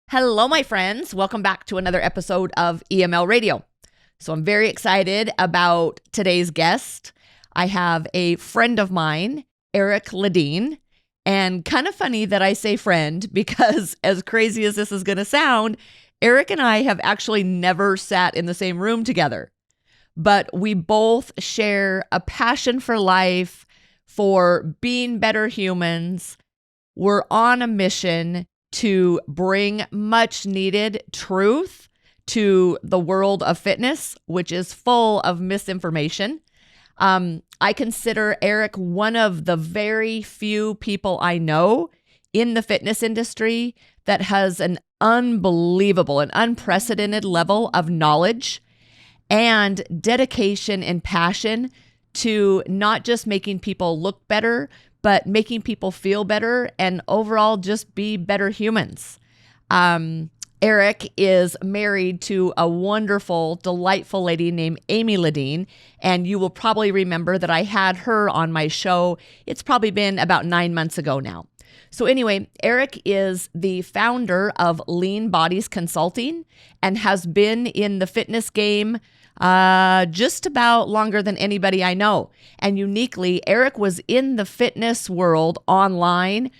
Hello, my friends. Welcome back to another episode of EML Radio. So I'm very excited about today's guest. I have a friend of mine, Erik Ledin, and kind of funny that I say friend because as crazy as this is going to sound, Erik and I have actually never sat in the same room together, but we both share a passion for life, for being better humans. We're on a mission to bring much needed truth to the world of fitness, which is full of misinformation. I consider Erik one of the very few people I know in the fitness industry that has an unbelievable and unprecedented level of knowledge and dedication and passion to not just making people look better, but making people feel better and overall just be better humans. Erik is married to a wonderful, delightful lady named Evie Ledin, and you will probably remember that I had her on my show. It's probably been about 9 months ago now. So anyway, Erik is the founder of Lean Bodies Consulting and has been in the fitness game just about longer than anybody I know. And uniquely, Erik was in the fitness world online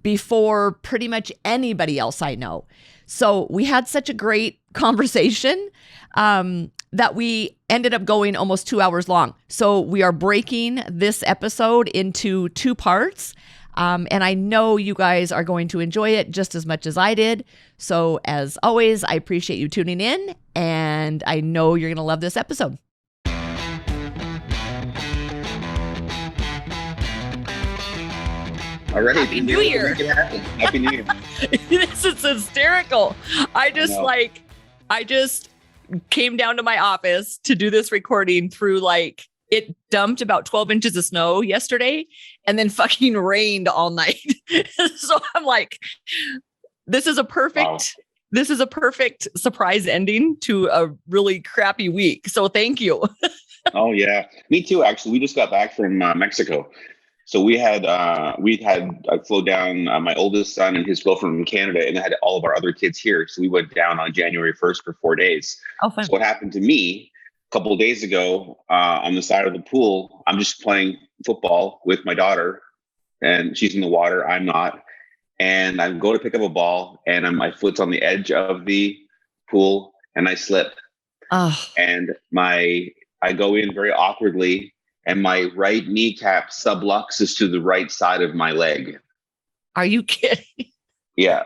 before pretty much anybody else I know. So we had such a great conversation that we ended up going almost 2 hours long. So we are breaking this episode into two parts. And I know you guys are going to enjoy it just as much as I did. So as always, I appreciate you tuning in, and I know you're going to love this episode. All right. Happy New Year. Make it happen. Happy New Year. This is hysterical. I just came down to my office to do this recording through it dumped about 12 inches of snow yesterday and then fucking rained all night. So I'm like, this is a perfect surprise ending to a really crappy week. So thank you. Oh yeah. Me too. Actually, we just got back from Mexico. So we flew down my oldest son and his girlfriend from Canada, and had all of our other kids here. So we went down on January 1st for 4 days. Oh, fun. So what happened to me a couple of days ago on the side of the pool, I'm just playing football with my daughter, and she's in the water. I'm not. And I go to pick up a ball, and my foot's on the edge of the pool, and I slip. Oh. And I go in very awkwardly, and my right kneecap subluxes to the right side of my leg. Are you kidding? Yeah.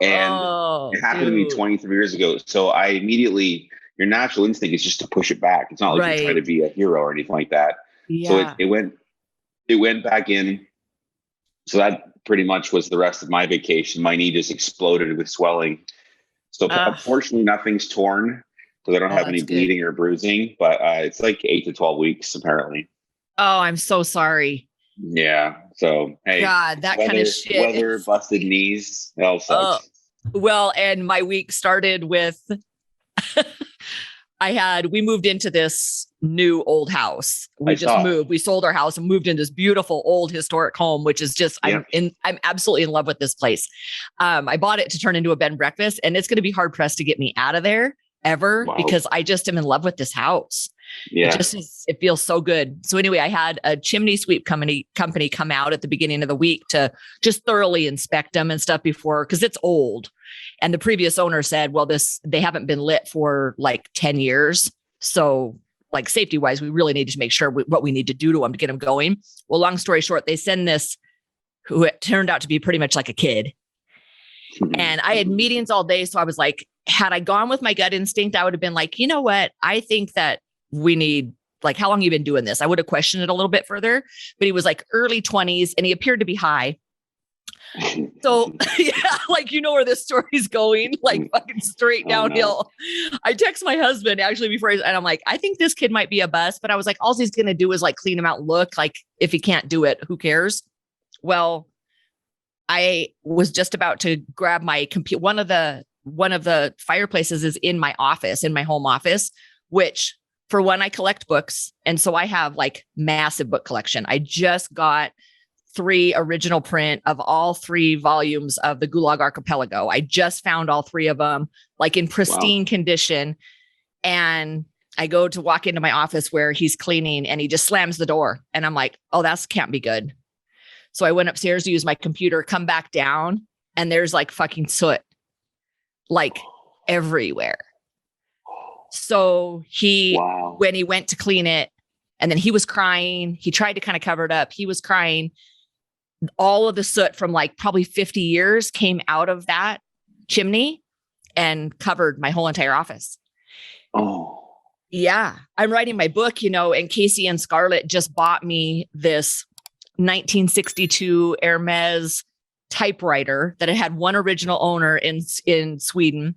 And it happened to me 23 years ago. So I immediately, your natural instinct is just to push it back. It's not like you're trying to be a hero or anything like that. Yeah. So it went back in. So that pretty much was the rest of my vacation. My knee just exploded with swelling. So unfortunately, nothing's torn because I don't have any bleeding or bruising, but it's like 8 to 12 weeks apparently. Oh, I'm so sorry. Yeah. So, hey, God, that kind of shit. Weather, busted knees, it all sucks. Well, and my week started with, we moved into this new old house. We sold our house and moved into this beautiful old historic home, which is just, I'm absolutely in love with this place. I bought it to turn into a bed and breakfast, and it's going to be hard pressed to get me out of there ever because I just am in love with this house. Yeah. It feels so good. So anyway, I had a chimney sweep company come out at the beginning of the week to just thoroughly inspect them and stuff before, because it's old. And the previous owner said, well, they haven't been lit for like 10 years. So like safety wise, we really need to make sure what we need to do to them to get them going. Well, long story short, they send this, who it turned out to be pretty much like a kid. And I had meetings all day. So I was like, had I gone with my gut instinct, I would have been like, you know what? I think that we need, like, how long have you been doing this? I would have questioned it a little bit further, but he was like early 20s and he appeared to be high. So yeah, like, you know where this story's going, like fucking straight downhill. No. I text my husband actually and I'm like, I think this kid might be a bust, but I was like, all he's going to do is like clean him out and look. Like, if he can't do it, who cares? Well, I was just about to grab my computer. One of the fireplaces is in my office, in my home office, which for one, I collect books. And so I have like massive book collection. I just got 3 original print of all 3 volumes of the Gulag Archipelago. I just found all 3 of them, like in pristine condition. And I go to walk into my office where he's cleaning and he just slams the door. And I'm like, oh, that can't be good. So I went upstairs to use my computer, come back down, and there's like fucking soot, like everywhere. So when he went to clean it, and then he was crying, he tried to kind of cover it up. He was crying. All of the soot from like probably 50 years came out of that chimney and covered my whole entire office. Oh, yeah. I'm writing my book, and Casey and Scarlett just bought me this 1962 Hermes typewriter that it had one original owner in Sweden.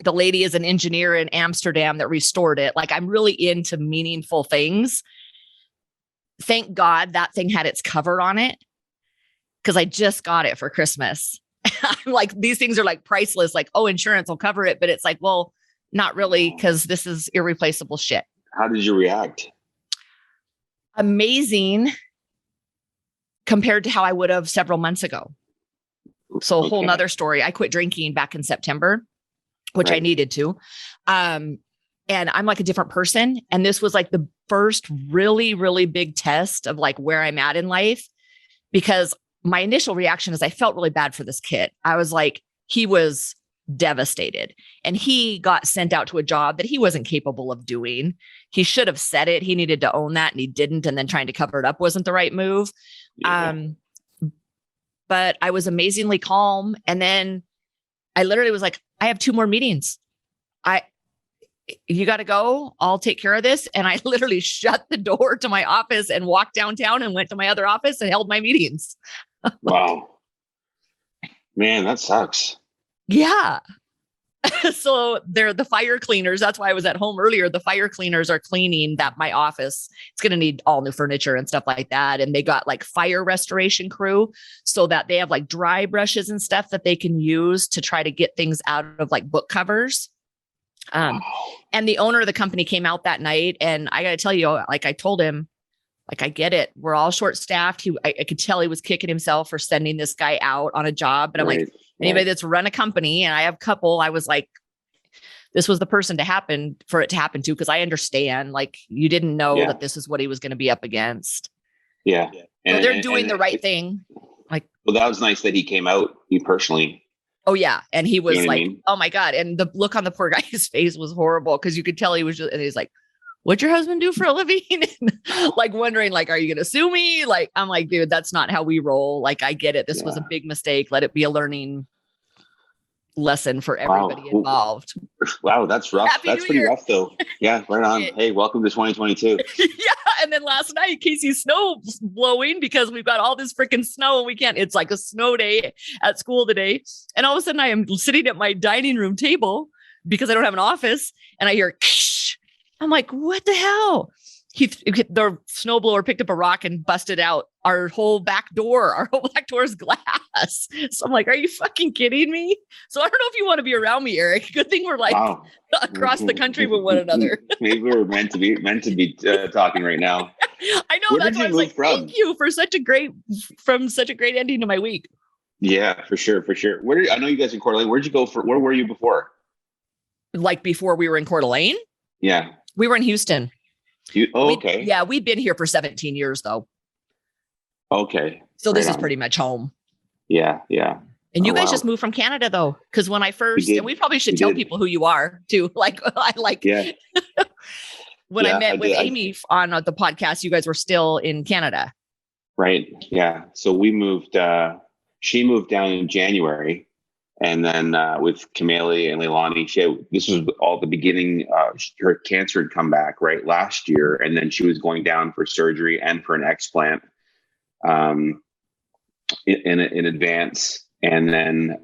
The lady is an engineer in Amsterdam that restored it. Like, I'm really into meaningful things. Thank God that thing had its cover on it, because I just got it for Christmas. I'm like, these things are like priceless. Like, oh, insurance will cover it. But it's like, well, not really, because this is irreplaceable shit. How did you react? Amazing compared to how I would have several months ago. So a whole nother story. I quit drinking back in September, which I needed to. And I'm like a different person. And this was like the first really, really big test of like where I'm at in life, because my initial reaction is I felt really bad for this kid. I was like, he was devastated and he got sent out to a job that he wasn't capable of doing. He should have said it. He needed to own that and he didn't. And then trying to cover it up wasn't the right move. Yeah. But I was amazingly calm. And then I literally was like, I have 2 more meetings. You got to go. I'll take care of this. And I literally shut the door to my office and walked downtown and went to my other office and held my meetings. Wow. Man, that sucks. Yeah. So they're the fire cleaners. That's why I was at home earlier. The fire cleaners are cleaning my office. It's going to need all new furniture and stuff like that. And they got like fire restoration crew so that they have like dry brushes and stuff that they can use to try to get things out of like book covers. And the owner of the company came out that night, and I got to tell you, like I told him, like, I get it. We're all short staffed. I could tell he was kicking himself for sending this guy out on a job. But I'm like, anybody that's run a company, and I have a couple, I was like, this was the person for it to happen to, because I understand, like, you didn't know that this is what he was going to be up against. Yeah. And they're doing the right thing. Like, well, that was nice that he came out, he personally. Oh yeah. And he was like, oh my God. And the look on the poor guy's face was horrible, because you could tell he was just, and he's like, what'd your husband do for a living? Like wondering, like, are you going to sue me? Like, I'm like, dude, that's not how we roll. Like, I get it. This was a big mistake. Let it be a learning lesson for everybody involved. Wow. That's rough. That's pretty rough though. Yeah. Right on. Hey, welcome to 2022. Yeah. And then last night, Casey's snow blowing because we've got all this freaking snow and we can't, it's like a snow day at school today. And all of a sudden I am sitting at my dining room table because I don't have an office, and I hear, ksh. I'm like, what the hell? The snowblower picked up a rock and busted out our whole back door. Our whole back door is glass. So I'm like, are you fucking kidding me? So I don't know if you want to be around me, Eric. Good thing we're like across the country with one another. Maybe we're meant to be talking right now. I know. That's why I was like, thank you for such a great ending to my week. Yeah, for sure. I know you guys in Coeur d'Alene. Where were you before? Like before we were in Coeur d'Alene? Yeah. We were in Houston. Okay. Yeah, we've been here for 17 years though. Okay. So this is pretty much home. Yeah. And you guys just moved from Canada though, because when I first, and we probably should tell people who you are too. Like, when I met with Amy on the podcast, you guys were still in Canada. Right. Yeah. So we moved. She moved down in January. And then with Kamali and Leilani, this was all the beginning. Her cancer had come back last year, and then she was going down for surgery and for an explant in advance. And then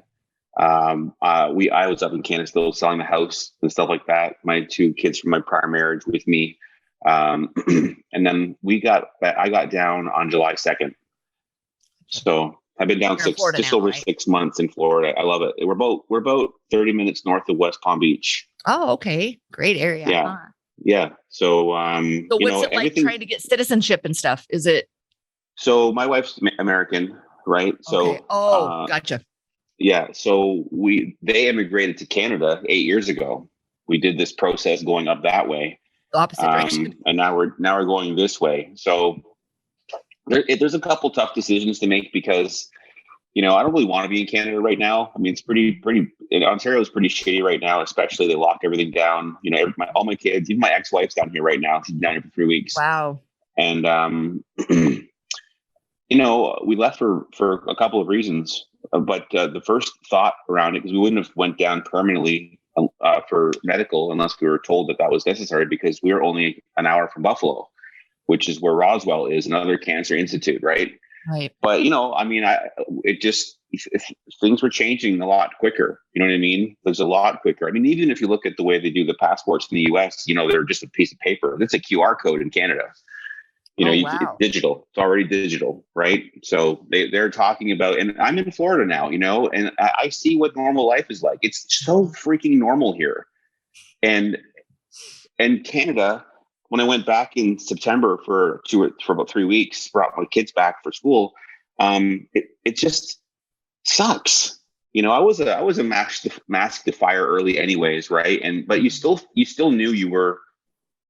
I was up in Canada still selling the house and stuff like that. My 2 kids from my prior marriage with me, and then I got down on July 2nd. So I've been down over 6 months in Florida. I love it. We're about 30 minutes north of West Palm Beach. Oh, okay. Great area. Yeah. Huh? Yeah. So, what's it like trying to get citizenship and stuff? Is it So my wife's American, right? Okay. So, Oh, gotcha. yeah. So they immigrated to Canada 8 years ago. We did this process going up that way, Opposite direction. and now we're going this way. So there's a couple tough decisions to make because I don't really want to be in Canada right now. I mean, it's pretty. Ontario is pretty shitty right now, especially they locked everything down. All my kids, even my ex-wife's down here right now. She's down here for 3 weeks. Wow. And we left for a couple of reasons. But the first thought around it, because we wouldn't have went down permanently for medical unless we were told that was necessary, because we were only an hour from Buffalo, which is where Roswell is, another cancer institute, right? Right. But things were changing a lot quicker. You know what I mean? There's a lot quicker. I mean, even if you look at the way they do the passports in the US, they're just a piece of paper. That's a QR code in Canada. It's digital. It's already digital, right? So they're talking about, and I'm in Florida now, and I see what normal life is like. It's so freaking normal here. And Canada, when I went back in September for about 3 weeks, brought my kids back for school, it just sucks. I was a mask defier early anyways, right? But you still knew you were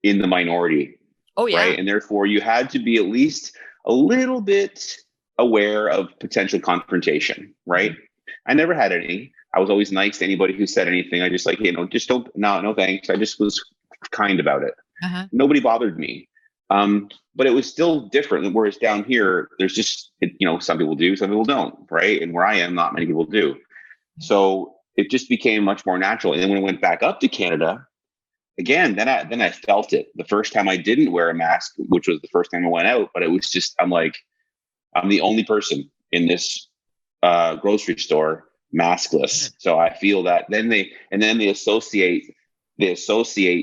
in the minority. Oh, yeah. Right. And therefore you had to be at least a little bit aware of potential confrontation. Right. I never had any. I was always nice to anybody who said anything. I just just don't, no thanks. I just was kind about it. Uh-huh. Nobody bothered me. But it was still different. Whereas down here, there's just, some people do, some people don't. Right. And where I am, not many people do. So it just became much more natural. And then when I went back up to Canada, again, then I felt it. The first time I didn't wear a mask, which was the first time I went out, but it was just, I'm the only person in this grocery store maskless. So I feel that then they associate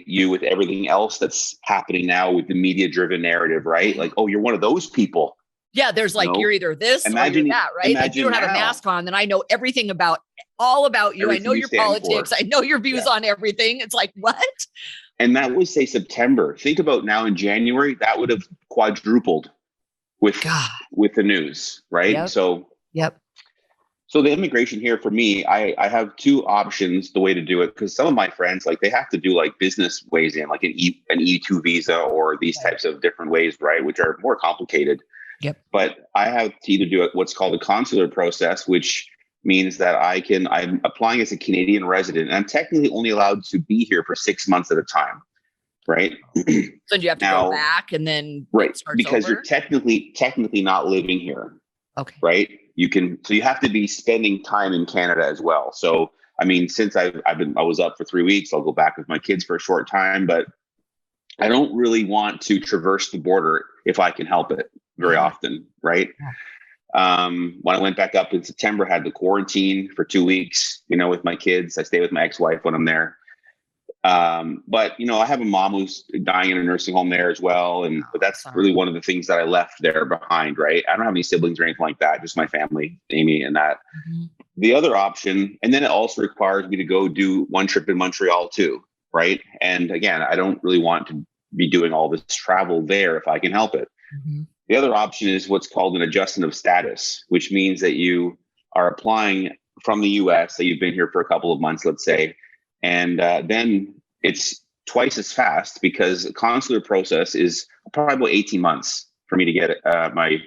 you with everything else that's happening now with the media driven narrative, right? Like, oh, you're one of those people. Yeah, there's you're either this or you're that, right? If you don't have a mask on, then I know everything all about you. I know your politics. I know your views on everything. It's like, what? And that was, say, September. Think about now in January, that would have quadrupled with the news, right? Yep. So the immigration here for me, I have two options the way to do it, because some of my friends, they have to do business ways in, an E2 visa or these types of different ways, right? Which are more complicated. Yep. But I have to either do what's called a consular process, which means that I'm applying as a Canadian resident, and I'm technically only allowed to be here for 6 months at a time, right? So do you have to go back and then because over? you're technically not living here. Okay. Right? So you have to be spending time in Canada as well. So I mean, since I was up for 3 weeks, I'll go back with my kids for a short time, but I don't really want to traverse the border if I can help it very often, right? When I went back up in September, I had to quarantine for 2 weeks, with my kids. I stay with my ex-wife when I'm there. But I have a mom who's dying in a nursing home there as well. But that's really one of the things that I left there behind, right? I don't have any siblings or anything like that, just my family, Amy and that. Mm-hmm. The other option, and then it also requires me to go do one trip in Montreal too, right? And again, I don't really want to be doing all this travel there if I can help it. Mm-hmm. The other option is what's called an adjustment of status, which means that you are applying from the US, that you've been here for a couple of months, let's say, and then it's twice as fast, because the consular process is probably about 18 months for me to get my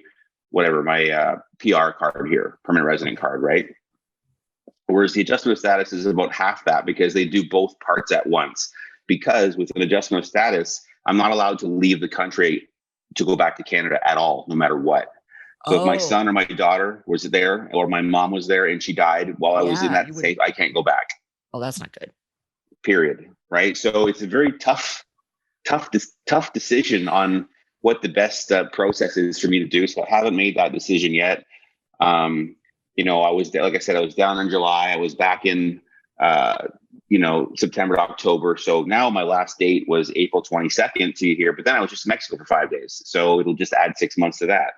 PR card here, permanent resident card, right? Whereas the adjustment of status is about half that, because they do both parts at once. Because with an adjustment of status, I'm not allowed to leave the country to go back to Canada at all, no matter what. So if my son or my daughter was there, or my mom was there and she died while I was in that state, I can't go back. Oh, that's not good. Period. Right. So it's a very tough decision on what the best process is for me to do. So I haven't made that decision yet. I was, like I said, I was down in July. I was back in, September, October. So now my last date was April 22nd to here, but then I was just in Mexico for 5 days. So it'll just add 6 months to that.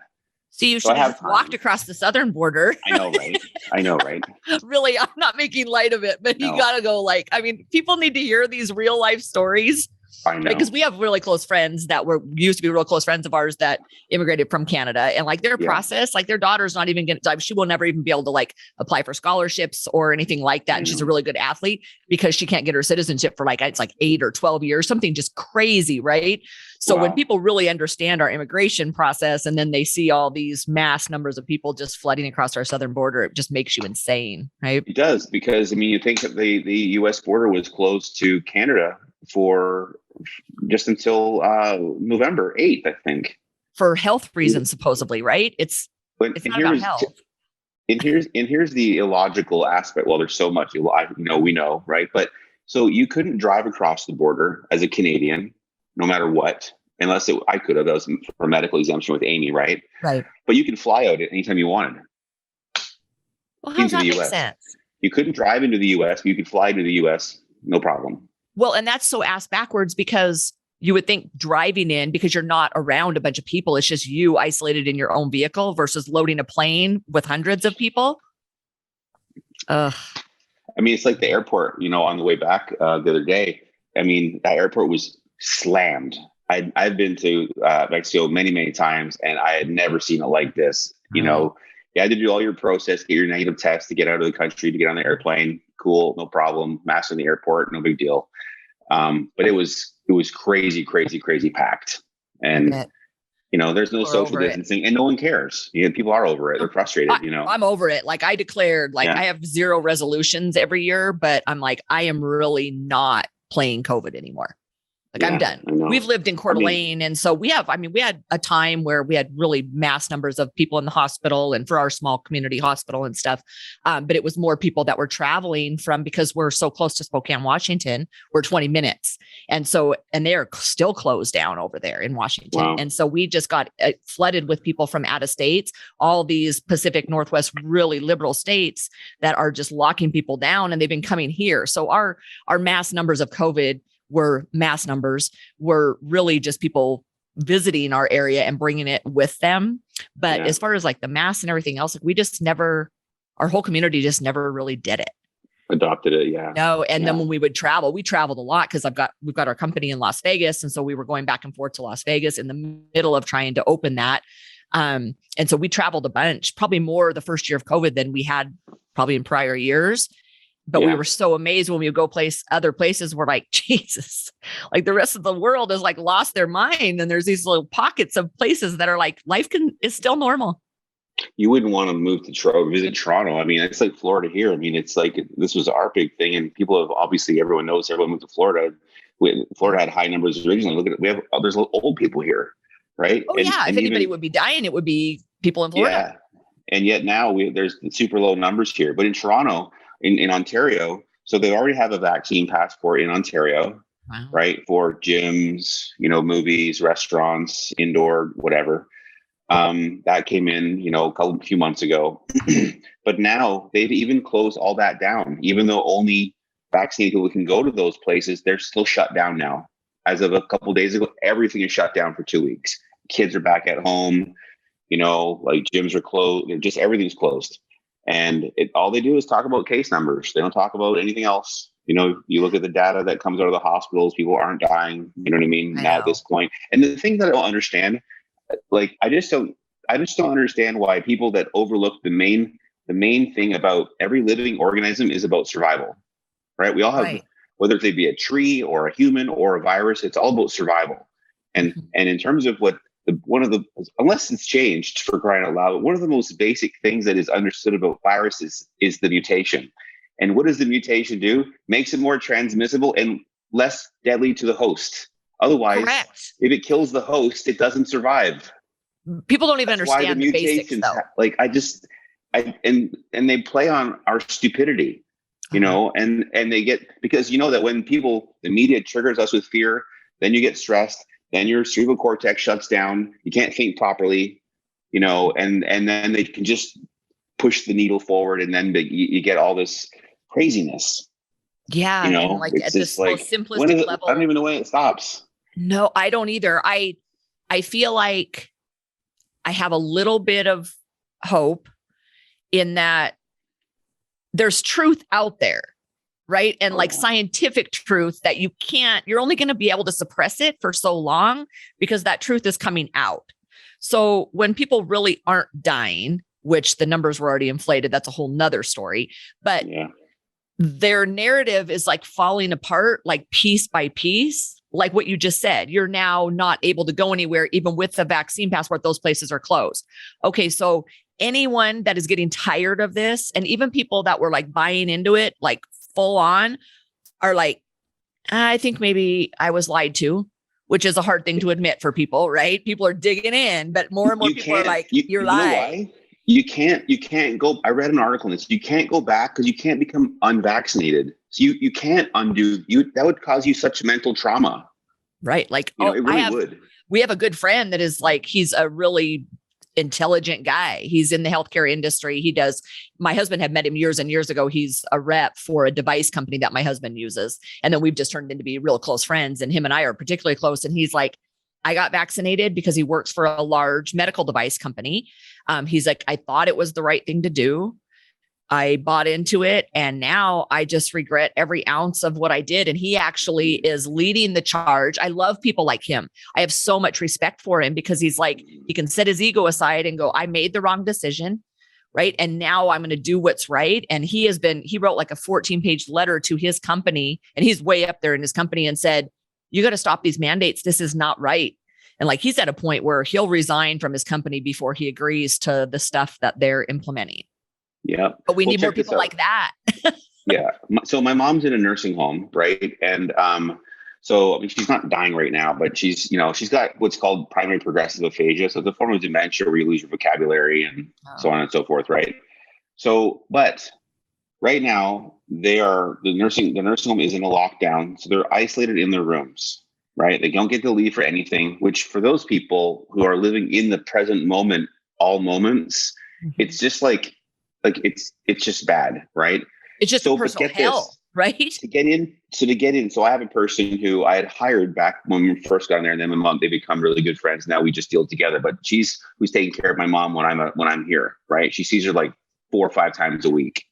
So you should have walked across the southern border. I know, right? Really, I'm not making light of it, but you got to go people need to hear these real life stories. I know. Because we have really close friends that used to be real close friends of ours that immigrated from Canada, and like their process, like their daughter's not even going to, she will never even be able to like apply for scholarships or anything like that. And she's a really good athlete because she can't get her citizenship for like, it's like 8 or 12 years, something just crazy. Right. So when people really understand our immigration process and then they see all these mass numbers of people just flooding across our southern border, it just makes you insane. Right. It does, because I mean, you think that the U.S. border was closed to Canada for just until November 8th, I think. For health reasons, supposedly, right? It's not about health. And here's the illogical aspect. Well, there's so much, we know, right? But so you couldn't drive across the border as a Canadian, no matter what, unless I could have. That was for medical exemption with Amy, right? Right. But you could fly out anytime you wanted. Well, how does that make sense? You couldn't drive into the U.S., but you could fly into the U.S., no problem. Well, and that's so ass backwards, because you would think driving in, because you're not around a bunch of people, it's just you isolated in your own vehicle versus loading a plane with hundreds of people. I mean, it's like the airport, on the way back the other day. I mean, that airport was slammed. I've been to Mexico many, many times, and I had never seen it like this. You had to do all your process, get your negative test to get out of the country, to get on the airplane. Cool, no problem. Mask in the airport, no big deal. But it was crazy, crazy, crazy packed. And, there's no social distancing and no one cares. People are over it. They're frustrated, I'm over it. Like I declared, I have 0 resolutions every year, but I'm like, I am really not playing COVID anymore. Like I'm done. We've lived in Coeur d'Alene. And so we had a time where we had really mass numbers of people in the hospital and for our small community hospital and stuff. But it was more people that were traveling from, because we're so close to Spokane, Washington, we're 20 minutes. And they're still closed down over there in Washington. Wow. And so we just got flooded with people from out of states, all these Pacific Northwest, really liberal states that are just locking people down, and they've been coming here. So our mass numbers of COVID were really just people visiting our area and bringing it with them. But as far as like the mass and everything else, our whole community just never really did it. Adopted it. Yeah. No. And then when we would travel, we traveled a lot because we've got our company in Las Vegas. And so we were going back and forth to Las Vegas in the middle of trying to open that. And so we traveled a bunch, probably more the first year of COVID than we had probably in prior years. But we were so amazed when we would go other places. We're like, Jesus, like the rest of the world has like lost their mind. And there's these little pockets of places that are like, life is still normal. You wouldn't want to move to visit Toronto. I mean, it's like Florida here. I mean, it's like, this was our big thing. And people have, obviously everyone moved to Florida. Florida had high numbers originally. Look at it. There's old people here. Right. Oh, if anybody would be dying, it would be people in Florida. Yeah. And yet now there's super low numbers here, but in Toronto, in Ontario, so they already have a vaccine passport in Ontario, right? For gyms, movies, restaurants, indoor, whatever. That came in, a few months ago. But now they've even closed all that down. Even though only vaccinated people can go to those places, they're still shut down now. As of a couple of days ago, everything is shut down for 2 weeks. Kids are back at home, like gyms are closed. Just everything's closed. And all they do is talk about case numbers. They don't talk about anything else. You look at the data that comes out of the hospitals, people aren't dying. You know what I mean? Now at this point. And the thing that I don't understand, like, I just don't understand why people that overlook the main thing about every living organism is about survival, right? We all have, whether it be a tree or a human or a virus, it's all about survival. And in terms of unless it's changed, for crying out loud, one of the most basic things that is understood about viruses is the mutation. And what does the mutation do? Makes it more transmissible and less deadly to the host. Otherwise, if it kills the host, it doesn't survive. People don't even understand the basics, though. And they play on our stupidity, and they get, because that when the media triggers us with fear, then you get stressed. Then your cerebral cortex shuts down. You can't think properly, and then they can just push the needle forward, and then you get all this craziness. Yeah, and like at this most simplistic level. I don't even know when it stops. No, I don't either. I feel like I have a little bit of hope in that there's truth out there, right? And like scientific truth that you're only going to be able to suppress it for so long because that truth is coming out. So when people really aren't dying, which the numbers were already inflated, that's a whole nother story, but their narrative is like falling apart, like piece by piece. Like what you just said, you're now not able to go anywhere, even with the vaccine passport, those places are closed. Okay. So anyone that is getting tired of this, and even people that were like buying into it, like full on, are like, I think maybe I was lied to, which is a hard thing to admit for people, right? People are digging in, but more and more people are like, you're lying. You can't go. I read an article on this. You can't go back because you can't become unvaccinated. So you can't undo that would cause you such mental trauma. Right. Like, it really would. We have a good friend that is like, he's a really intelligent guy. He's in the healthcare industry. My husband had met him years and years ago. He's a rep for a device company that my husband uses. And then we've just turned into be real close friends. And him and I are particularly close. And he's like, I got vaccinated because he works for a large medical device company. He's like, I thought it was the right thing to do. I bought into it. And now I just regret every ounce of what I did. And he actually is leading the charge. I love people like him. I have so much respect for him because he's like, he can set his ego aside and go, I made the wrong decision. Right. And now I'm going to do what's right. And he wrote like a 14-page letter to his company, and he's way up there in his company, and said, you got to stop these mandates. This is not right. And like, he's at a point where he'll resign from his company before he agrees to the stuff that they're implementing. Yeah. But we need more people like that. Yeah. So my mom's in a nursing home, right? And so I mean, she's not dying right now, but she's got what's called primary progressive aphasia. So it's a form of dementia where you lose your vocabulary and so on and so forth, right? So, but right now the nursing home is in a lockdown. So they're isolated in their rooms, right? They don't get to leave for anything, which for those people who are living in the present moment, all moments, it's just like it's just bad, right? It's just a personal hell, right? To get in. So I have a person who I had hired back when we first got in there, and then my mom, they become really good friends. Now we just deal together. But she's who's taking care of my mom when I'm here, right? She sees her like 4 or 5 times a week.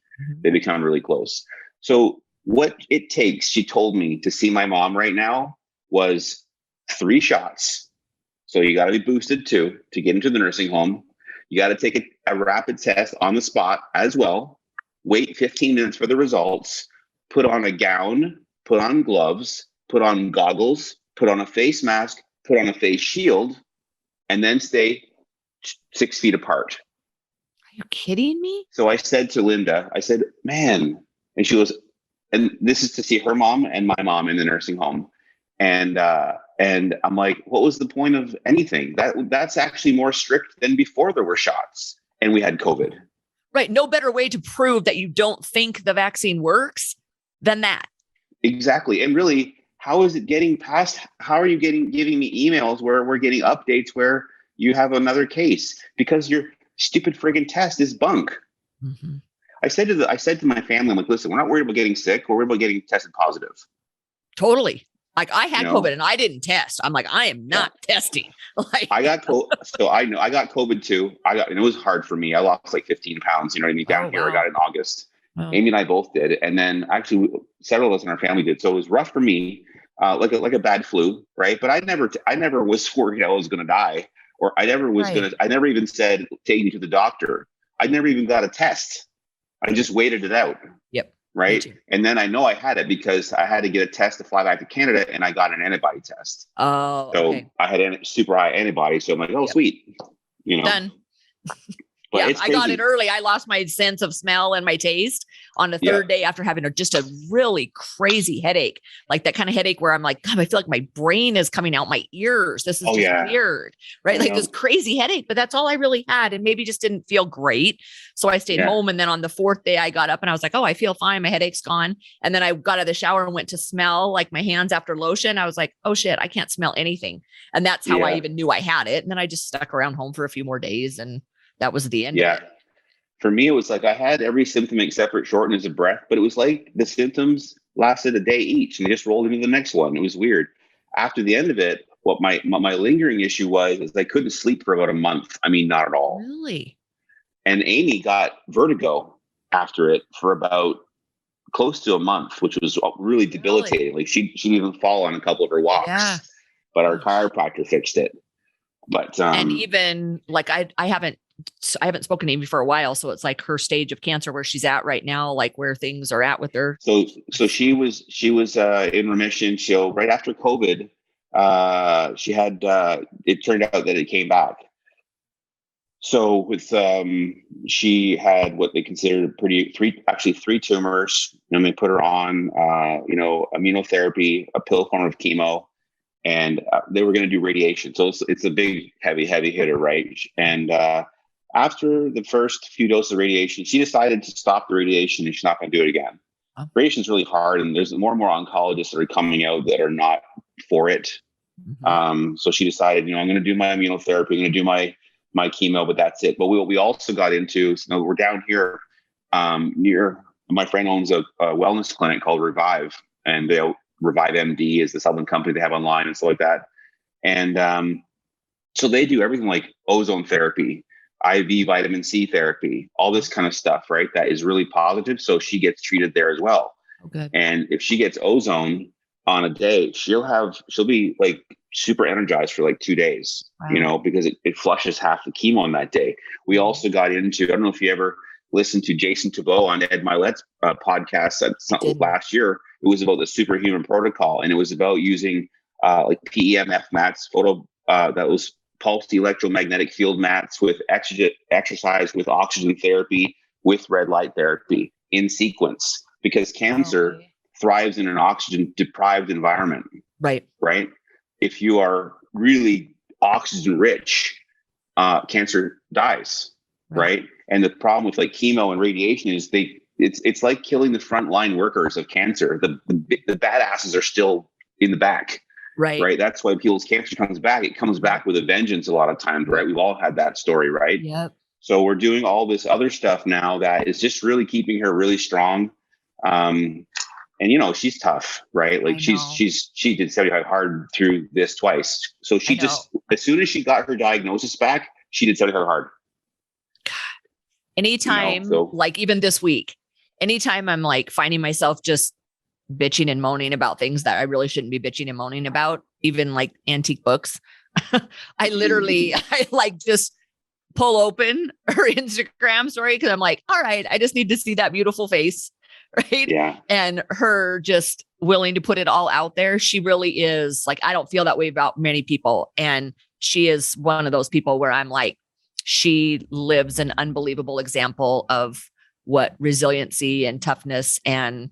They become really close. So what it takes, she told me, to see my mom right now was 3 shots. So you got to be boosted too to get into the nursing home. You got to take a rapid test on the spot as well. Wait 15 minutes for the results. Put on a gown, put on gloves, put on goggles, put on a face mask, put on a face shield, and then stay 6 feet apart. Are you kidding me? So I said to Linda, man, and she goes, and this is to see her mom and my mom in the nursing home. And I'm like, what was the point of anything? That's actually more strict than before there were shots and we had COVID. Right. No better way to prove that you don't think the vaccine works than that. Exactly. And really, how is it getting past? How are you giving me emails where we're getting updates where you have another case because your stupid friggin' test is bunk? Mm-hmm. I said to my family, I'm like, listen, we're not worried about getting sick. We're worried about getting tested positive. Totally. Like I had COVID and I didn't test. I'm like, I am not testing. Like I got COVID. So I know I got COVID too. And it was hard for me. I lost like 15 pounds, you know what I mean? Down here, I got it in August. Wow. Amy and I both did. And then actually several of us in our family did. So it was rough for me, like a bad flu, right? But I never was worried I was going to die, or I never was I never even said, take me to the doctor. I never even got a test. I just waited it out. Yep. Right. And then I know I had it because I had to get a test to fly back to Canada, and I got an antibody test. Oh, so okay. I had super high antibodies. So I'm like, sweet. Done. But yeah, I got it early. I lost my sense of smell and my taste on the third day after having just a really crazy headache, like that kind of headache where I'm like, God, I feel like my brain is coming out my ears. This is weird, right? Like this crazy headache, but that's all I really had, and maybe just didn't feel great. So I stayed home, and then on the 4th day, I got up and I was like, oh, I feel fine. My headache's gone. And then I got out of the shower and went to smell like my hands after lotion. I was like, oh shit, I can't smell anything. And that's how I even knew I had it. And then I just stuck around home for a few more days, and that was the end of it. For me, it was like I had every symptom except for shortness of breath, but it was like the symptoms lasted a day each and they just rolled into the next one. It was weird. After the end of it, what my lingering issue was is I couldn't sleep for about a month. I mean, not at all. Really? And Amy got vertigo after it for about close to a month, which was really debilitating. Like she'd even fall on a couple of her walks, but our chiropractor fixed it. But and even like I haven't spoken to Evie for a while, so it's like her stage of cancer, where she's at right now, like where things are at with her. So she was in remission. So right after COVID, she had it turned out that it came back. So with she had what they considered three tumors, and they put her on immunotherapy, a pill form of chemo, and they were going to do radiation. So it's a big, heavy hitter, right? And after the first few doses of radiation, she decided to stop the radiation and she's not going to do it again. Radiation is really hard, and there's more and more oncologists that are coming out that are not for it. So she decided, I'm going to do my immunotherapy, I'm going to do my chemo, but that's it. But we also got into, we're down here near, my friend owns a wellness clinic called Revive, and Revive MD is the supplement company they have online and stuff like that. And so they do everything like ozone therapy, IV vitamin C therapy, all this kind of stuff, right? That is really positive. So she gets treated there as well. Okay. And if she gets ozone on a day, she'll be like super energized for like 2 days, because it flushes half the chemo on that day. We also got into, I don't know if you ever listened to Jason Thibault on Ed Milet's podcast last year. It was about the superhuman protocol, and it was about using like PEMF mats, that was pulsed electromagnetic field mats with exercise, with oxygen therapy, with red light therapy in sequence, because cancer thrives in an oxygen deprived environment. Right. If you are really oxygen rich, cancer dies. Right. And the problem with like chemo and radiation is it's like killing the frontline workers of cancer. The badasses are still in the back. Right. That's why people's cancer comes back. It comes back with a vengeance a lot of times. Right. We've all had that story. Right. Yep. So we're doing all this other stuff now that is just really keeping her really strong. And she's tough, right? Like she did 75 hard through this twice. So she just, as soon as she got her diagnosis back, she did 75 hard. God. Anytime, like even this week, anytime I'm like finding myself just bitching and moaning about things that I really shouldn't be bitching and moaning about, even like antique books, I like just pull open her Instagram story, because I'm like, all right, I just need to see that beautiful face. Right. Yeah. And her just willing to put it all out there. She really is like, I don't feel that way about many people. And she is one of those people where I'm like, she lives an unbelievable example of what resiliency and toughness and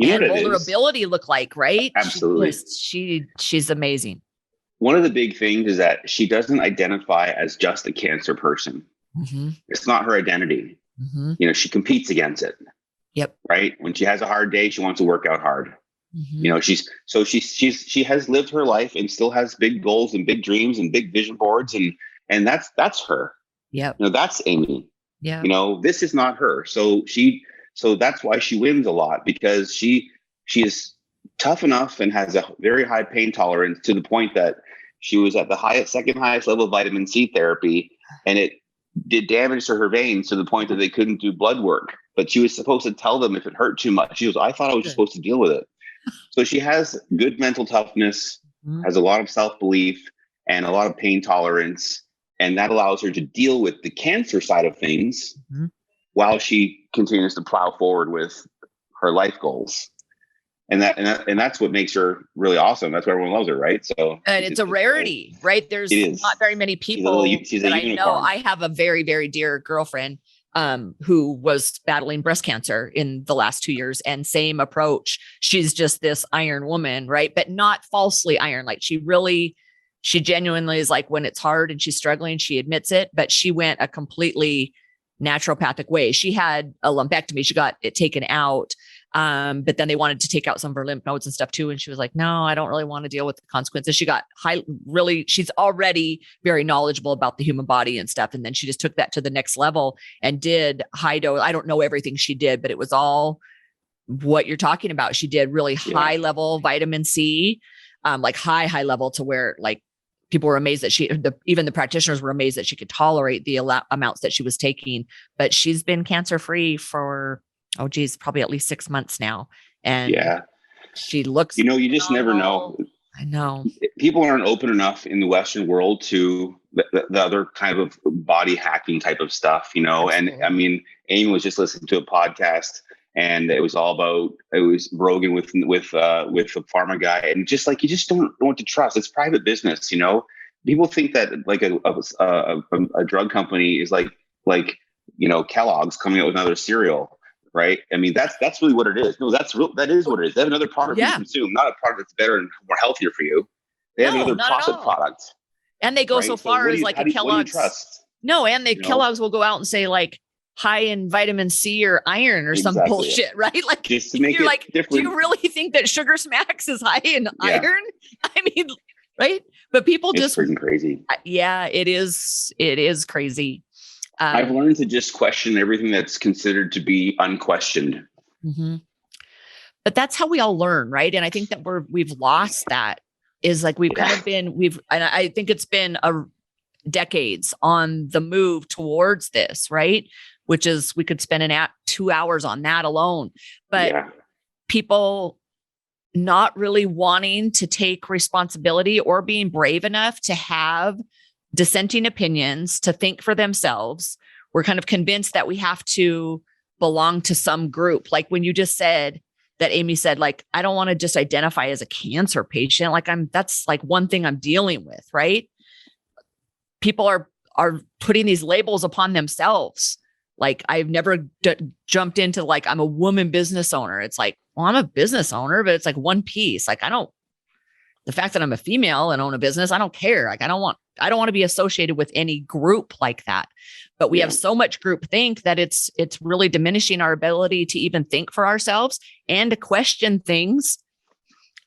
vulnerability look like. Right. Absolutely. She's amazing. One of the big things is that she doesn't identify as just a cancer person. Mm-hmm. It's not her identity. Mm-hmm. She competes against it. Yep. Right. When she has a hard day, she wants to work out hard. Mm-hmm. She has lived her life and still has big goals and big dreams and big vision boards. And that's her. Yep. That's Amy. Yeah. This is not her. So that's why she wins a lot, because she is tough enough and has a very high pain tolerance, to the point that she was at the second highest level of vitamin C therapy, and it did damage to her veins to the point that they couldn't do blood work. But she was supposed to tell them if it hurt too much. She goes, I thought I was just supposed to deal with it. So she has good mental toughness, has a lot of self-belief and a lot of pain tolerance. And that allows her to deal with the cancer side of things while she continues to plow forward with her life goals. And that's what makes her really awesome. That's why everyone loves her, right? So, and it's a rarity, right? There's not very many people that I know. I have a very, very dear girlfriend who was battling breast cancer in the last 2 years, and same approach. She's just this iron woman, right? But not falsely iron. Like she genuinely is like, when it's hard and she's struggling, she admits it, but she went a completely naturopathic way. She had a lumpectomy. She got it taken out. But then they wanted to take out some of her lymph nodes and stuff too. And she was like, no, I don't really want to deal with the consequences. She got she's already very knowledgeable about the human body and stuff. And then she just took that to the next level and did high dose. I don't know everything she did, but it was all what you're talking about. She did really high level vitamin C, like high level, to where like people were amazed that even the practitioners were amazed that she could tolerate the amounts that she was taking. But she's been cancer free for oh geez, probably at least 6 months now. And Yeah. she looks, You just never know. I know. People aren't open enough in the Western world to the other kind of body hacking type of stuff, Absolutely. And I mean, Amy was just listening to a podcast and it was Rogan with a pharma guy, and just like, you just don't know what to trust. It's private business. People think that like a drug company is like Kellogg's coming out with another cereal, right? I mean, that's really what it is. No, that is what it is. They have another product you consume, not a product that's better and more healthier for you. They have another profit product. And they go so far as like a Kellogg's. No, and Kellogg's will go out and say like high in vitamin C or iron or some bullshit, right? Like, just to make you're it like, different. do you really think that Sugar Smacks is high in iron? I mean, right? But people it's freaking crazy. Yeah, it is. It is crazy. I've learned to just question everything that's considered to be unquestioned. Mm-hmm. But that's how we all learn, right? And I think that we've lost that. Is like we've kind of been and I think it's been decades on the move towards this, right? Which is, we could spend 2 hours on that alone. But people not really wanting to take responsibility or being brave enough to have dissenting opinions, to think for themselves. We're kind of convinced that we have to belong to some group. Like when you just said that, Amy said, like, I don't want to just identify as a cancer patient. Like that's like one thing I'm dealing with, right? People are putting these labels upon themselves. Like I've never jumped into like, I'm a woman business owner. It's like, well, I'm a business owner, but it's like one piece. Like the fact that I'm a female and own a business, I don't care. Like I don't want to be associated with any group like that. But we have so much group think that it's really diminishing our ability to even think for ourselves and to question things.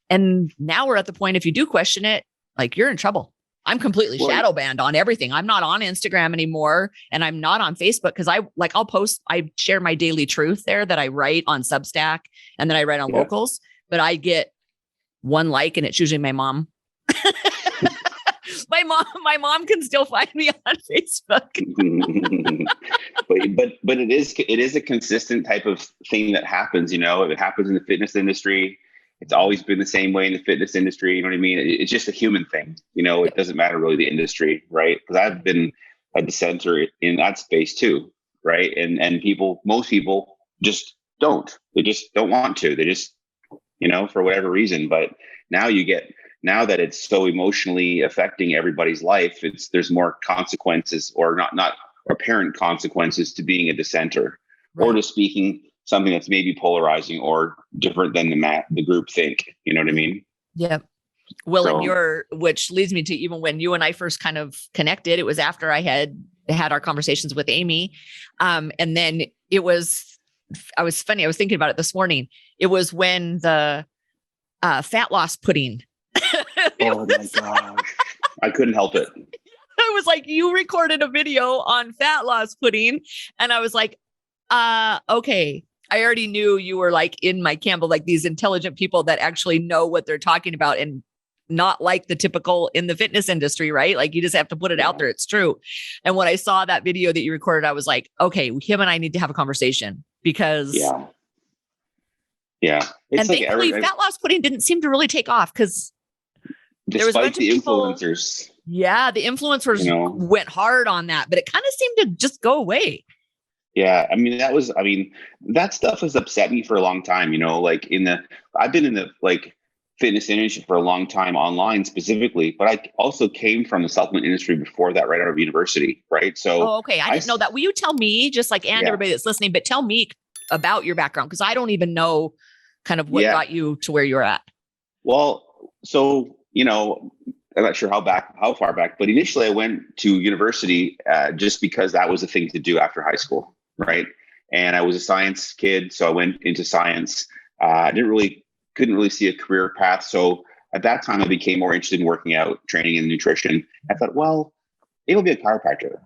And now we're at the point, if you do question it, like you're in trouble. I'm completely shadow banned on everything. I'm not on Instagram anymore, and I'm not on Facebook because I share my daily truth there that I write on Substack and then I write on Locals, but I get one like, and it's usually my mom. My mom can still find me on Facebook. but it is a consistent type of thing that happens. It happens in the fitness industry. It's always been the same way in the fitness industry. You know what I mean? It's just a human thing. It doesn't matter really the industry, right? Because I've been a dissenter in that space too, right? And most people just don't. They just don't want to. They just, for whatever reason. But now that it's so emotionally affecting everybody's life, there's more consequences, or not apparent consequences to being a dissenter, or to speaking something that's maybe polarizing or different than the group think. You know what I mean? Yeah. Well, which leads me to even when you and I first kind of connected, it was after I had our conversations with Amy. And then I was thinking about it this morning. It was when the fat loss pudding. Oh my gosh. I couldn't help it. I was like, you recorded a video on fat loss pudding. And I was like, okay. I already knew you were like in my camp of like these intelligent people that actually know what they're talking about, and not like the typical in the fitness industry, right? Like you just have to put it out there. It's true. And when I saw that video that you recorded, I was like, okay, him and I need to have a conversation because yeah. And thankfully fat loss pudding didn't seem to really take off because there was a bunch of influencers. Yeah. The influencers went hard on that, but it kind of seemed to just go away. Yeah. I mean, that stuff has upset me for a long time, like I've been in the like fitness industry for a long time online specifically, but I also came from the supplement industry before that, right out of university. Right. So, okay. I didn't know that. Will you tell me, just like, and everybody that's listening, but tell me about your background? Cause I don't even know kind of what got you to where you're at. Well, so, I'm not sure how far back, but initially I went to university just because that was the thing to do after high school. Right. And I was a science kid. So I went into science. Couldn't really see a career path. So at that time I became more interested in working out, training and nutrition. I thought, well, it'll be a chiropractor.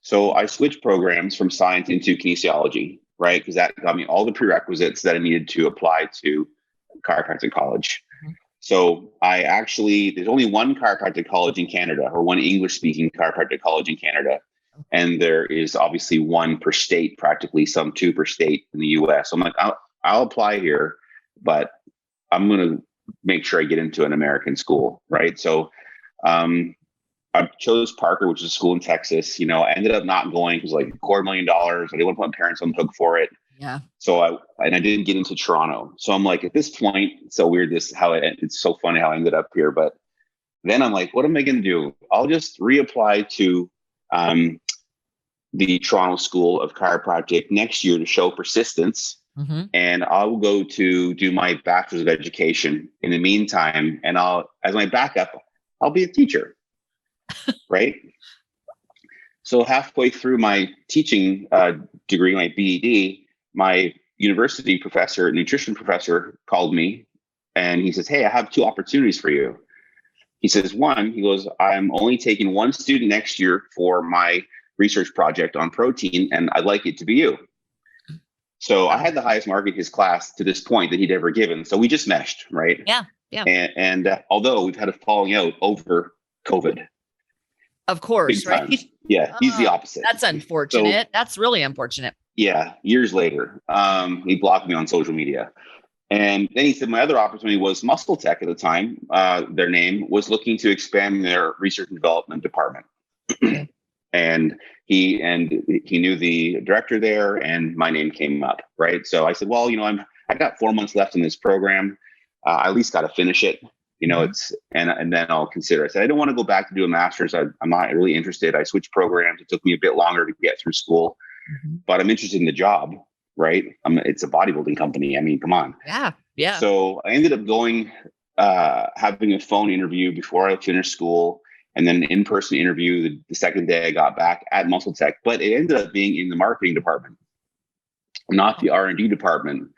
So I switched programs from science into kinesiology, right? Because that got me all the prerequisites that I needed to apply to chiropractic college. Mm-hmm. So there's only one chiropractic college in Canada, or one English speaking chiropractic college in Canada. And there is obviously one per state, practically some two per state in the US. So I'm like, I'll apply here, but I'm going to make sure I get into an American school, right? So I chose Parker, which is a school in Texas. I ended up not going because like $250,000. I didn't want to put my parents on the hook for it. Yeah. So I didn't get into Toronto. So I'm like, at this point, it's so weird it's so funny how I ended up here. But then I'm like, what am I going to do? I'll just reapply to the Toronto School of Chiropractic next year to show persistence. Mm-hmm. And I will go to do my bachelor's of education in the meantime. And as my backup, I'll be a teacher. Right. So halfway through my teaching degree, my BEd, my university professor, nutrition professor called me and he says, hey, I have two opportunities for you. He says, one, he goes, I'm only taking one student next year for my research project on protein, and I'd like it to be you. So I had the highest mark in his class to this point that he'd ever given. So we just meshed, right? Yeah. Yeah. And although we've had a falling out over COVID. Of course, right? Yeah, he's the opposite. That's unfortunate. That's really unfortunate. Yeah, years later, he blocked me on social media. And then he said my other opportunity was Muscle Tech at the time. Their name was looking to expand their research and development department. Okay. And he knew the director there, and my name came up, right? So I said, well, I got 4 months left in this program. I at least got to finish it. It's and then I'll consider. I said I don't want to go back to do a master's. I'm not really interested. I switched programs. It took me a bit longer to get through school, but I'm interested in the job. Right? It's a bodybuilding company. I mean, come on. Yeah, yeah. So I ended up going, having a phone interview before I finished school, and then an in-person interview the second day I got back at Muscle Tech. But it ended up being in the marketing department, not the R&D department.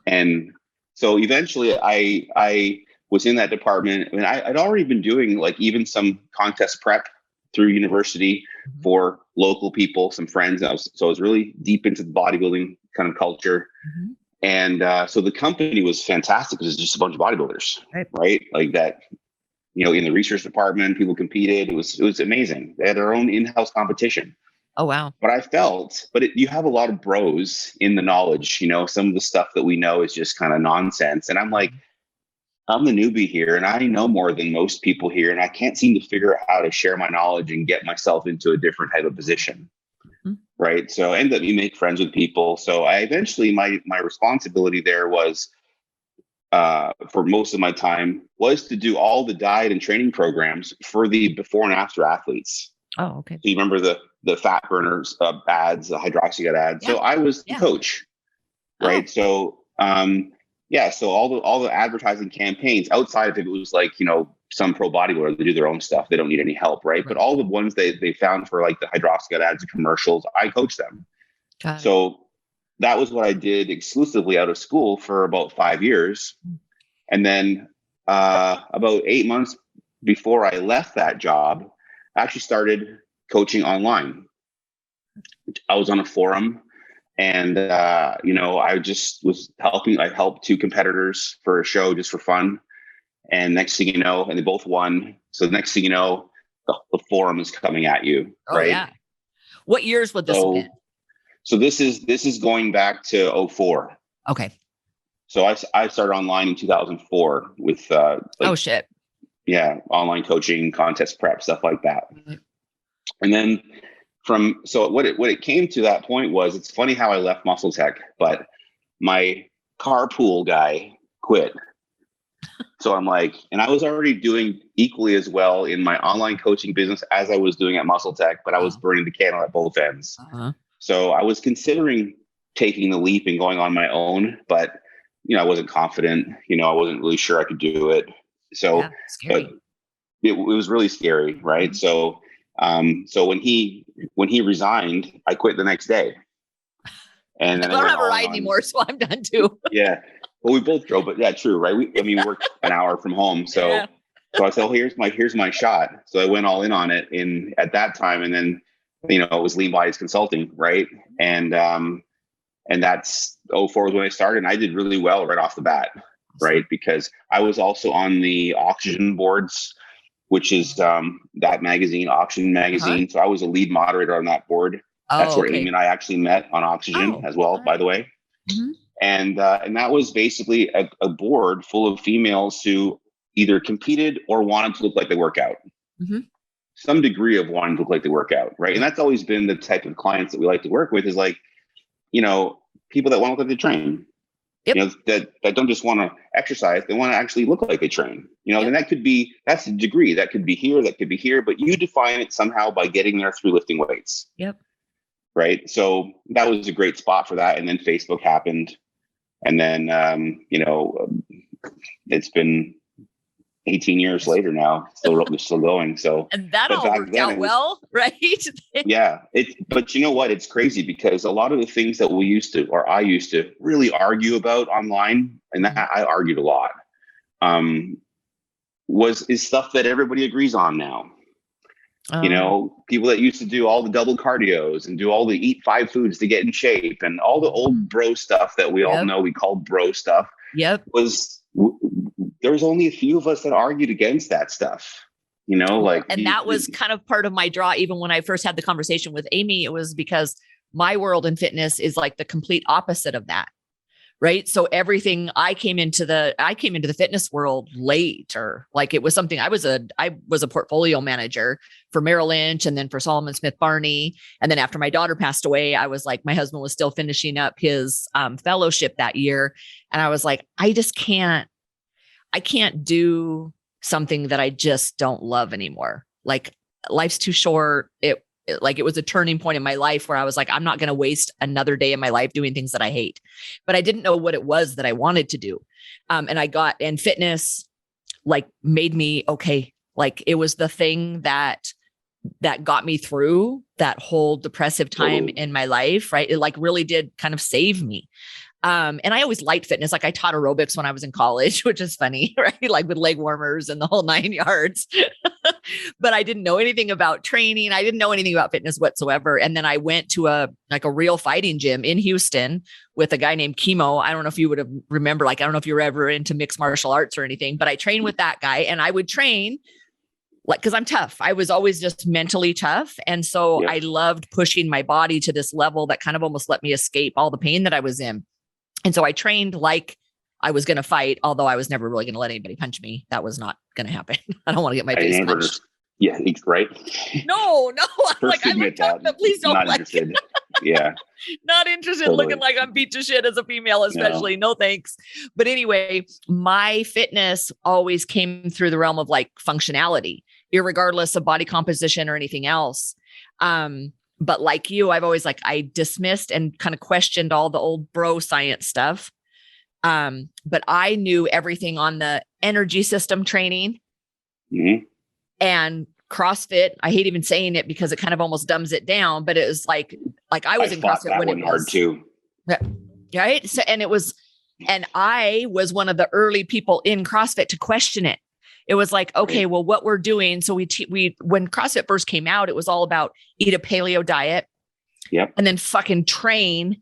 And so eventually, I was in that department. I mean, I'd already been doing like even some contest prep through university for local people, some friends. I was really deep into the bodybuilding kind of culture. And so the company was fantastic because it's just a bunch of bodybuilders, right? Like that, in the research department, people competed. It was amazing. They had their own in-house competition. Oh, wow. But you have a lot of bros in the knowledge, some of the stuff that we know is just kind of nonsense. And I'm like, I'm the newbie here and I know more than most people here. And I can't seem to figure out how to share my knowledge and get myself into a different type of position. Right. So I ended up, you make friends with people. So I eventually, my responsibility there was, for most of my time, was to do all the diet and training programs for the before and after athletes. Oh, okay. So you remember the fat burners ads, the hydroxy ads. Yeah. So I was the coach. Right. So, so all the advertising campaigns outside of it was like, some pro bodybuilder, they do their own stuff. They don't need any help, right? But all the ones they found for like the hydroxy ads and commercials, I coached them. So that was what I did exclusively out of school for about 5 years. And then about 8 months before I left that job, I actually started coaching online. I was on a forum. And, I just was helping. I helped 2 competitors for a show just for fun. And next thing you know, and they both won. So the next thing you know, the forum is coming at you. Right. Yeah. What years would this have been? So this is going back to 2004. Okay. So I started online in 2004 with, oh shit. Yeah. Online coaching, contest prep, stuff like that. And then what it came to that point was, it's funny how I left Muscle Tech, but my carpool guy quit. So I'm like, and I was already doing equally as well in my online coaching business as I was doing at Muscle Tech, but I was burning the candle at both ends. So I was considering taking the leap and going on my own, but I wasn't confident. I wasn't really sure I could do it. So, but it was really scary, right? So when he resigned, I quit the next day. And then I don't have a ride anymore, so I'm done too. Yeah. Well, we both drove, but yeah, true, right? We worked an hour from home. So so I said, oh, here's my shot. So I went all in on it at that time. And then, it was Lean Bodies Consulting, right? And that's 2004 was when I started, and I did really well right off the bat, right? Because I was also on the oxygen boards which is that magazine, Auction Magazine. So I was a lead moderator on that board. That's where Amy and I actually met on Oxygen as well, by the way. Mm-hmm. And that was basically a board full of females who either competed or wanted to look like they work out. Mm-hmm. Some degree of wanting to look like they work out, right? And that's always been the type of clients that we like to work with, is like, people that want to look like they train. Yep. That don't just want to exercise, they want to actually look like they train. Yep. And that's a degree. That could be here, but you define it somehow by getting there through lifting weights. Yep. Right. So that was a great spot for that. And then Facebook happened. And then, it's been 18 years later now, still going. So, and that all worked out well, right? Yeah. But you know what? It's crazy because a lot of the things that I used to really argue about online, and that I argued a lot, is stuff that everybody agrees on now. People that used to do all the double cardios and do all the eat 5 foods to get in shape and all the old bro stuff that we all know we called bro stuff. Yep. There was only a few of us that argued against that stuff, and that was kind of part of my draw. Even when I first had the conversation with Amy, it was because my world in fitness is like the complete opposite of that. Right. So everything I came into the fitness world late, or like it was something I was a portfolio manager for Merrill Lynch and then for Solomon Smith Barney. And then after my daughter passed away, I was like, my husband was still finishing up his fellowship that year. And I was like, I can't do something that I just don't love anymore. Like life's too short. It was a turning point in my life where I was like, I'm not going to waste another day in my life doing things that I hate, but I didn't know what it was that I wanted to do. And fitness like made me okay. Like it was the thing that got me through that whole depressive time in my life. Right. It like really did kind of save me. And I always liked fitness. Like I taught aerobics when I was in college, which is funny, right? Like with leg warmers and the whole 9 yards, but I didn't know anything about training. I didn't know anything about fitness whatsoever. And then I went to a real fighting gym in Houston with a guy named Chemo. I don't know if you would have remember, I don't know if you were ever into mixed martial arts or anything, but I trained with that guy and I would train cause I'm tough. I was always just mentally tough. And so I loved pushing my body to this level that kind of almost let me escape all the pain that I was in. And so I trained like I was going to fight, although I was never really going to let anybody punch me. That was not going to happen. I don't want to get my face punched. Yeah, right. No. I'm like, I look tough, but please don't. Not interested. Yeah. Not interested in looking like I'm beat to shit as a female, especially. No thanks. But anyway, my fitness always came through the realm of like functionality, irregardless of body composition or anything else. But like you, I've always I dismissed and kind of questioned all the old bro science stuff. But I knew everything on the energy system training and CrossFit. I hate even saying it because it kind of almost dumbs it down, but it was like I was in CrossFit when it was hard too. Right. So, and I was one of the early people in CrossFit to question it. It was like, okay, well, what we're doing. So when CrossFit first came out, it was all about eat a paleo diet. Yep. And then fucking train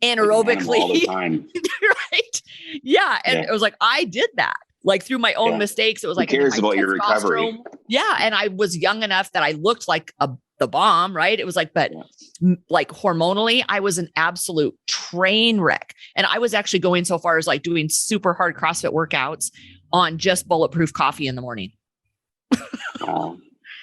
anaerobically. All the time. Right. Yeah. And it was like, I did that like through my own mistakes. It was like, who cares about your recovery? Yeah. And I was young enough that I looked like the bomb, right? It was like, but like hormonally, I was an absolute train wreck. And I was actually going so far as like doing super hard CrossFit workouts on just bulletproof coffee in the morning.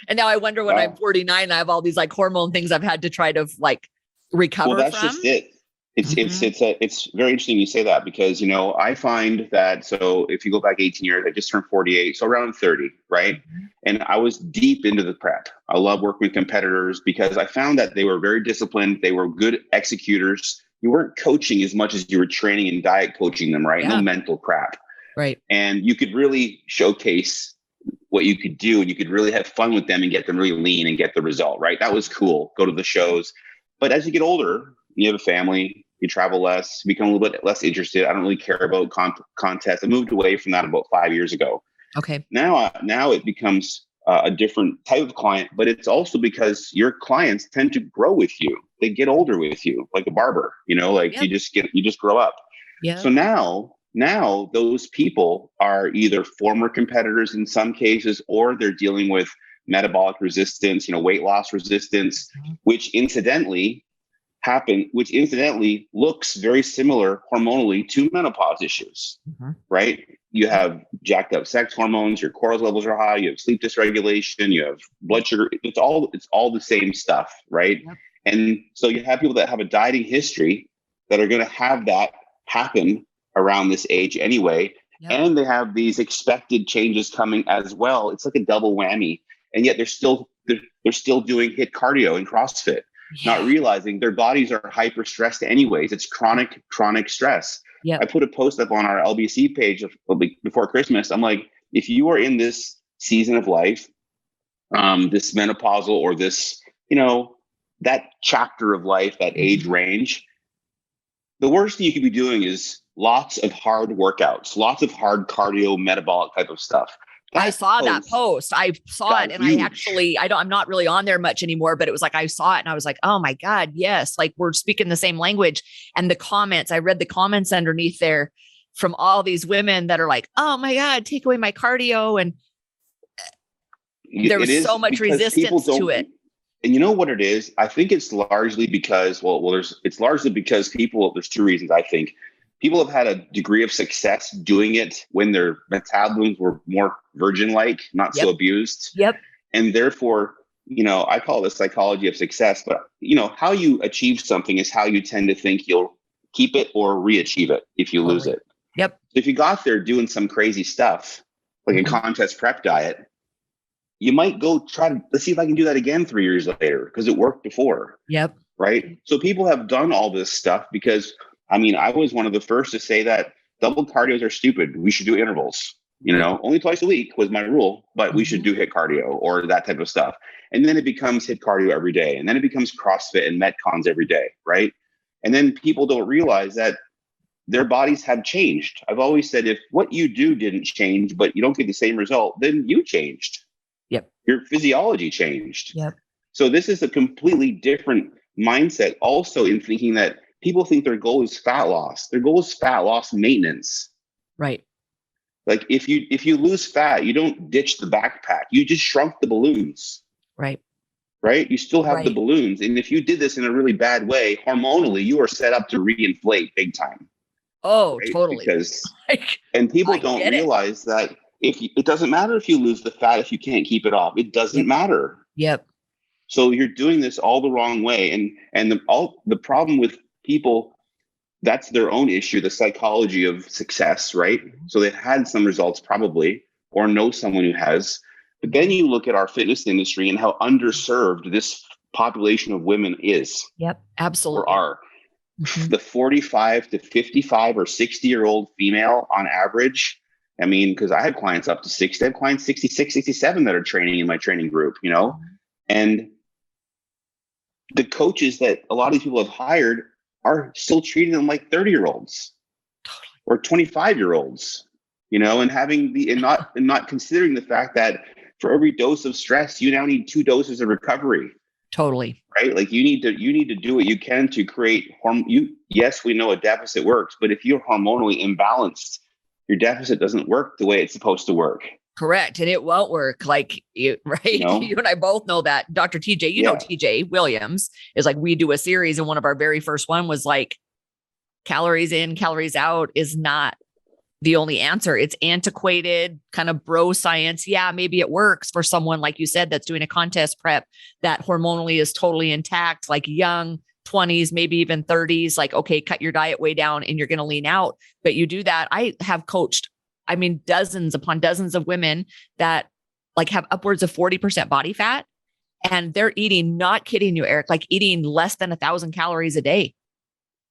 And now I wonder when I'm 49, I have all these like hormone things I've had to try to like recover that's from. Just it. It's very interesting you say that because, I find that, so if you go back 18 years, I just turned 48, so around 30, right? And I was deep into the prep. I love working with competitors because I found that they were very disciplined. They were good executors. You weren't coaching as much as you were training and diet coaching them, right? No mental crap. Right. And you could really showcase what you could do and you could really have fun with them and get them really lean and get the result, right? That was cool. Go to the shows. But as you get older, you have a family, you travel less, become a little bit less interested. I don't really care about contests. I moved away from that about 5 years ago. Okay. Now it becomes a different type of client, but it's also because your clients tend to grow with you. They get older with you, like a barber, you just grow up. Yeah. So now Now, those people are either former competitors in some cases, or they're dealing with metabolic resistance, weight loss resistance, which incidentally looks very similar hormonally to menopause issues, right? You have jacked up sex hormones, your cortisol levels are high, you have sleep dysregulation, you have blood sugar. It's all the same stuff, right? Yep. And so you have people that have a dieting history that are going to have that happen around this age anyway. Yep. And they have these expected changes coming as well. It's like a double whammy. And yet they're still doing HIIT cardio and CrossFit, not realizing their bodies are hyper stressed anyways. It's chronic stress. Yep. I put a post up on our LBC page before Christmas. I'm like, if you are in this season of life, this menopausal or this, that chapter of life, that age range, the worst thing you could be doing is lots of hard workouts, lots of hard cardio, metabolic type of stuff. I saw that post. I saw it. And huge. I'm not really on there much anymore, but it was like, I saw it and I was like, oh my God, yes. Like we're speaking the same language. And the comments, I read the comments underneath there from all these women that are like, oh my God, take away my cardio. And there was so much resistance to it. And you know what it is? I think it's largely because, there's two reasons. I think people have had a degree of success doing it when their metabolisms were more virgin-like, not so abused. Yep. And therefore, I call it the psychology of success, but how you achieve something is how you tend to think you'll keep it or re-achieve it if you lose it. Yep. So if you got there doing some crazy stuff, like a contest prep diet, you might go let's see if I can do that again 3 years later because it worked before. Yep. Right. So people have done all this stuff because, I was one of the first to say that double cardios are stupid. We should do intervals, only twice a week was my rule, but we should do HIIT cardio or that type of stuff. And then it becomes HIIT cardio every day. And then it becomes CrossFit and Metcons every day. Right. And then people don't realize that their bodies have changed. I've always said, if what you do didn't change, but you don't get the same result, then you changed. Yep. Your physiology changed. Yep. So this is a completely different mindset also in thinking that people think their goal is fat loss. Their goal is fat loss maintenance. Right. Like if you lose fat, you don't ditch the backpack. You just shrunk the balloons. Right. Right. You still have the balloons. And if you did this in a really bad way, hormonally, you are set up to reinflate big time. Oh, right? Totally. And people don't realize that it doesn't matter if you lose the fat, if you can't keep it off, it doesn't matter. Yep. So you're doing this all the wrong way. And the problem with people, that's their own issue, the psychology of success, right? So they've had some results probably, or know someone who has. But then you look at our fitness industry and how underserved this population of women is. Yep, absolutely. Or are. The 45 to 55 or 60-year-old female on average, because I have clients up to 60, I have clients 66, 67 that are training in my training group, and the coaches that a lot of these people have hired are still treating them like 30-year-olds or 25-year-olds, and not considering the fact that for every dose of stress, you now need 2 doses of recovery. Totally. Right? Like you need to do what you can to create yes, we know a deficit works, but if you're hormonally imbalanced, your deficit doesn't work the way it's supposed to work. Correct. And it won't work right? You and I both know that. Dr. TJ, TJ Williams is like, we do a series. And one of our very first one was like, calories in, calories out is not the only answer. It's antiquated kind of bro science. Yeah, maybe it works for someone, like you said, that's doing a contest prep that hormonally is totally intact, like young 20s, maybe even 30s, like, okay, cut your diet way down and you're going to lean out. But you do that. I have coached, dozens upon dozens of women that like have upwards of 40% body fat, and they're eating, not kidding you, Eric, like eating less than 1,000 calories a day.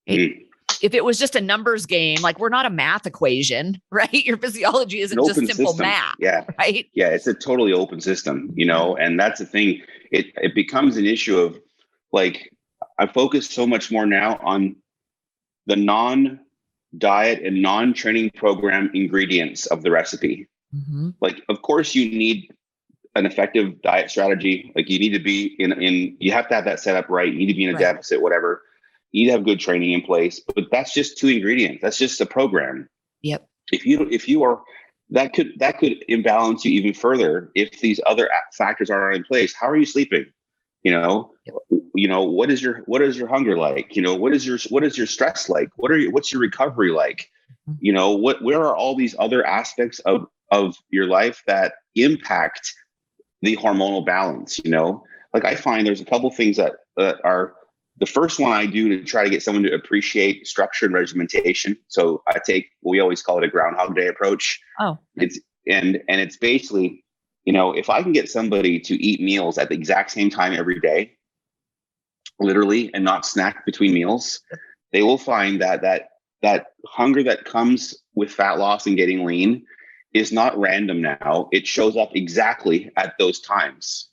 If it was just a numbers game, like we're not a math equation, right? Your physiology isn't just simple system. Math. Yeah. Right. Yeah. It's a totally open system, and that's the thing. It becomes an issue of like, I focus so much more now on the non-diet and non-training program ingredients of the recipe. Like, of course you need an effective diet strategy. Like you need to be you have to have that set up right. You need to be in a deficit, whatever. You need to have good training in place, but that's just 2 ingredients. That's just a program. Yep. If you are, that could imbalance you even further if these other factors are in place. How are you sleeping? Yep. What is your hunger like? What is your stress like? What's your recovery like? Where are all these other aspects of your life that impact the hormonal balance? Like I find there's a couple things that are the first one I do to try to get someone to appreciate structure and regimentation. So I take, we always call it a Groundhog Day approach. Oh, it's basically, if I can get somebody to eat meals at the exact same time every day, literally, and not snack between meals, they will find that hunger that comes with fat loss and getting lean is not random now. It shows up exactly at those times.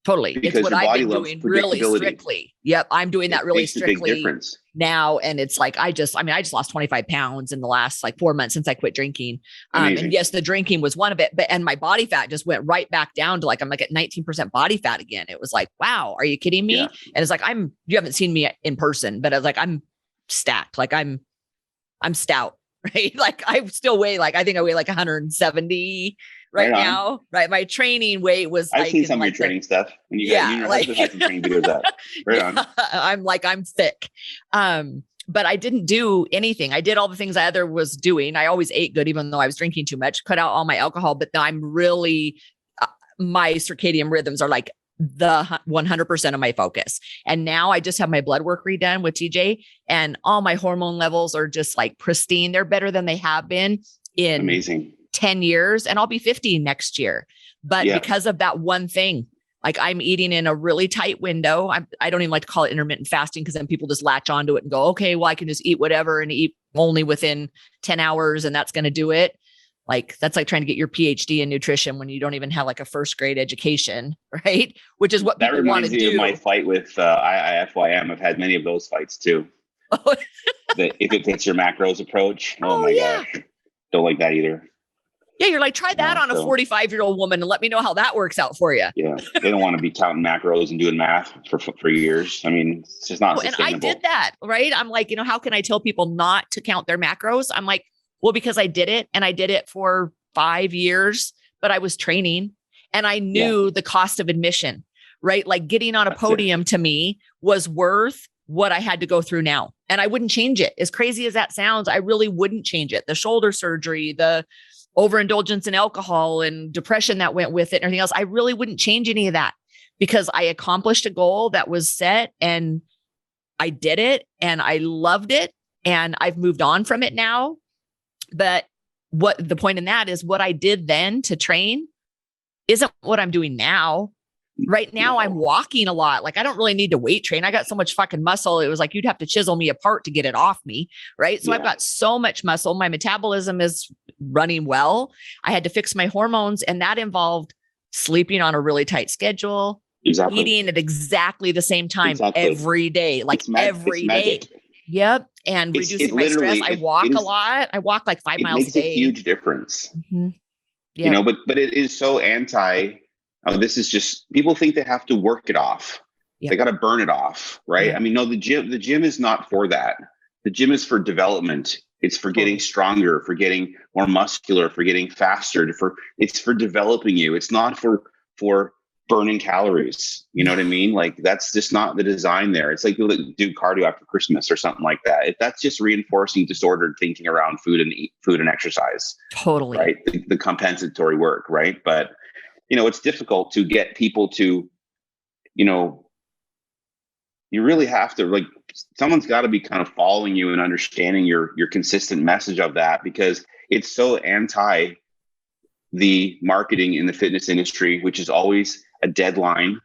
Totally. Because it's what your I've body been loves doing really predictability. strictly. Yep. I'm doing that really Makes a big strictly difference now. And it's like, I just lost 25 pounds in the last 4 months since I quit drinking. Amazing. And yes, the drinking was one of it, and my body fat just went right back down to I'm at 19% body fat again. It was like, wow, are you kidding me? Yeah. And it's like, you haven't seen me in person, but I was like, I'm stacked. I'm stout, right? I still weigh, I think I weigh 170 right now, right? My training weight was I've seen some of your training stuff, and your husband had some training videos up. Right on. I'm thick. But I didn't do anything. I did all the things I was doing. I always ate good, even though I was drinking too much, cut out all my alcohol, but I'm really, my circadian rhythms are the 100% of my focus. And now I just have my blood work redone with TJ, and all my hormone levels are just pristine. They're better than they have been in amazing 10 years, and I'll be 50 next year. But because of that one thing, I'm eating in a really tight window. I don't even like to call it intermittent fasting, because then people just latch onto it and go, okay, well, I can just eat whatever and eat only within 10 hours. And that's going to do it. That's like trying to get your PhD in nutrition when you don't even have a first grade education, right? Which is what people want to do. That reminds me of my fight with IIFYM. I've had many of those fights too. If it fits your macros approach, oh my gosh, don't like that either. Yeah, you're try that on a 45-year-old woman and let me know how that works out for you. Yeah, they don't want to be counting macros and doing math for years. I mean, it's just not sustainable. And I did that, right? I'm how can I tell people not to count their macros? I'm well, because I did it, and I did it for 5 years, but I was training and I knew the cost of admission, right? Getting on a podium to me was worth what I had to go through now. And I wouldn't change it. As crazy as that sounds, I really wouldn't change it. The shoulder surgery, the overindulgence in alcohol and depression that went with it and everything else, I really wouldn't change any of that, because I accomplished a goal that was set and I did it and I loved it and I've moved on from it now. But what the point in that is, what I did then to train isn't what I'm doing now. Right now, I'm walking a lot. I don't really need to weight train. I got so much fucking muscle. It was you'd have to chisel me apart to get it off me. Right. So I've got so much muscle. My metabolism is running well. I had to fix my hormones, and that involved sleeping on a really tight schedule, eating at exactly the same time every day, every day. Yep. And reducing my stress. I walk a lot. I walk 5 miles a day. It makes a huge difference. Mm-hmm. Yep. But it is so this is just, people think they have to work it off. Yep. They got to burn it off. Right. Yep. I mean, no, the gym is not for that. The gym is for development. It's for getting stronger, for getting more muscular, for getting faster, it's for developing you. It's not for burning calories. You know what I mean? That's just not the design there. It's people that do cardio after Christmas or something like that. That's just reinforcing disordered thinking around food and exercise. Totally. Right. The compensatory work. Right. But, it's difficult to get people to, you really have to someone's got to be kind of following you and understanding your consistent message of that, because it's so anti the marketing in the fitness industry, which is always a deadline.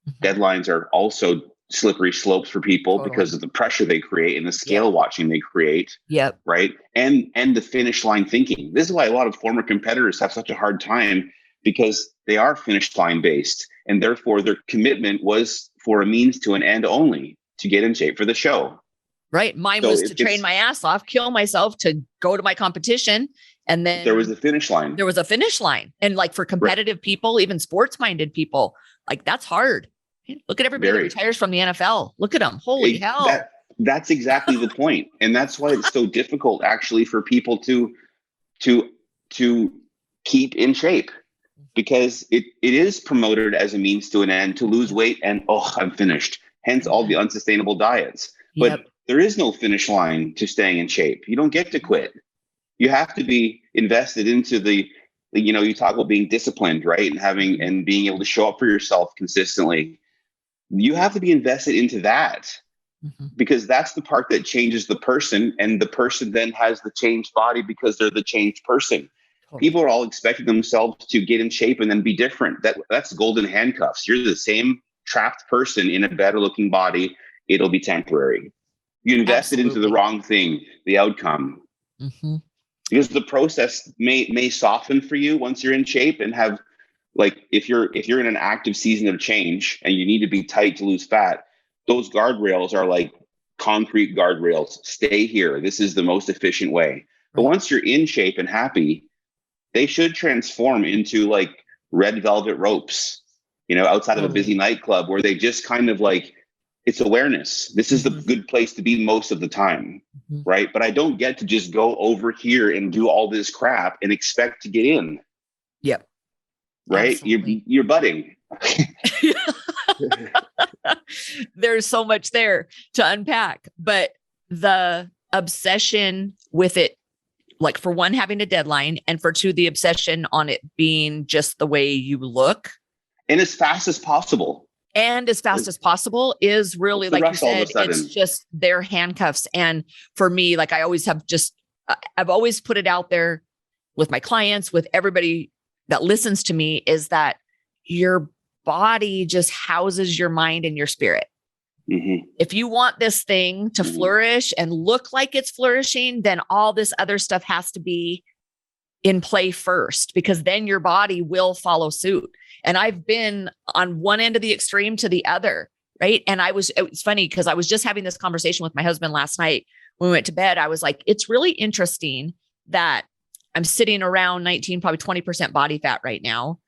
Mm-hmm. Deadlines are also slippery slopes for people because of the pressure they create and the scale watching they create. Yep. Right. And the finish line thinking. This is why a lot of former competitors have such a hard time, because they are finish line based, and therefore their commitment was for a means to an end only, to get in shape for the show. Right. Mine was to train my ass off, kill myself to go to my competition. And then there was a finish line. And for competitive people, even sports minded people, that's hard. Look at everybody that retires from the NFL. Look at them. Holy hell. That's exactly the point. And that's why it's so difficult actually for people to to keep in shape, because it is promoted as a means to an end to lose weight and, oh, I'm finished. Hence all the unsustainable diets. But there is no finish line to staying in shape. You don't get to quit. You have to be invested into you talk about being disciplined, right? And being able to show up for yourself consistently. You have to be invested into that, because that's the part that changes the person, and the person then has the changed body because they're the changed person. Totally. People are all expecting themselves to get in shape and then be different. That's golden handcuffs. You're the same trapped person in a better looking body. It'll be temporary. You invested into the wrong thing, the outcome. Because the process may soften for you once you're in shape and have, like, if you're in an active season of change and you need to be tight to lose fat, those guardrails are like concrete guardrails. Stay here. This is the most efficient way. But once you're in shape and happy, they should transform into like red velvet ropes, outside of a busy nightclub, where they just kind of like, it's awareness. This is the good place to be most of the time, right? But I don't get to just go over here and do all this crap and expect to get in. Yep. Right? You're budding. There's so much there to unpack, but the obsession with it, like, for one, having a deadline, and for two, the obsession on it being just the way you look. And as fast as possible. Is really, like you said, it's just their handcuffs. And for me, like, I've always put it out there with my clients, with everybody that listens to me, is that your body just houses your mind and your spirit. If you want this thing to flourish and look like it's flourishing, then all this other stuff has to be in play first, because then your body will follow suit. And I've been on one end of the extreme to the other, right? And it's funny because I was just having this conversation with my husband last night when we went to bed. I was like, it's really interesting that I'm sitting around 19, probably 20% body fat right now.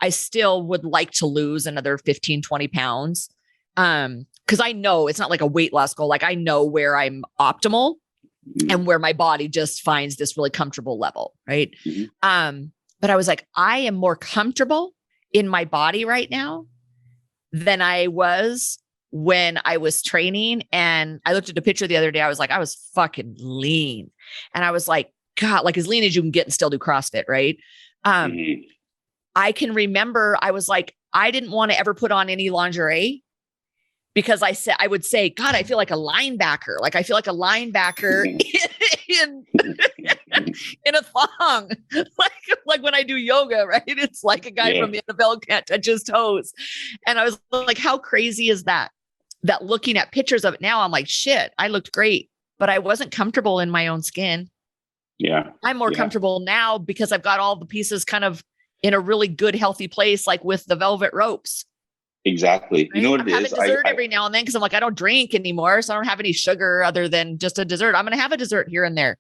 I still would like to lose another 15, 20 pounds. Because I know it's not like a weight loss goal. Like, I know where I'm optimal and where my body just finds this really comfortable level, right? But I was like, I am more comfortable in my body right now than I was when I was training. And I looked at a picture the other day. I was like, I was fucking lean. And I was like, God, like as lean as you can get and still do CrossFit, right? I can remember I was like, I didn't want to ever put on any lingerie, because I would say, God, I feel like a linebacker. Like, I feel like a linebacker in a thong, like when I do yoga, right? It's like a guy from the NFL can't touch his toes. And I was like, how crazy is that? That looking at pictures of it now, I'm like, shit, I looked great, but I wasn't comfortable in my own skin. Yeah. I'm more comfortable now because I've got all the pieces kind of in a really good, healthy place, like with the velvet ropes. Exactly. Right? You know what I'm it having is? dessert every now and then, because I'm like, I don't drink anymore, so I don't have any sugar other than just a dessert. I'm going to have a dessert here and there.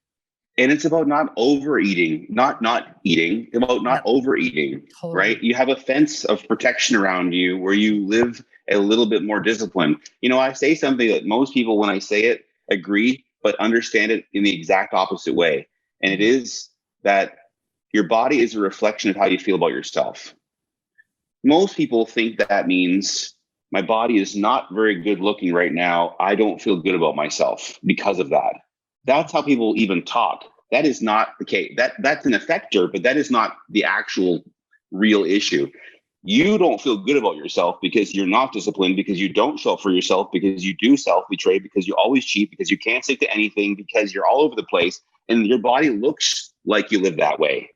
And it's about not overeating, not eating, about not overeating, right? You have a fence of protection around you where you live a little bit more disciplined. I say something that most people, when I say it, agree, but understand it in the exact opposite way. And it is that your body is a reflection of how you feel about yourself. Most people think that means my body is not very good looking right now. I don't feel good about myself because of that. That's how people even talk. That is not the case. That's an effector, but that is not the actual real issue. You don't feel good about yourself because you're not disciplined, because you don't show up for yourself, because you do self-betray, because you always cheat, because you can't stick to anything, because you're all over the place, and your body looks like you live that way.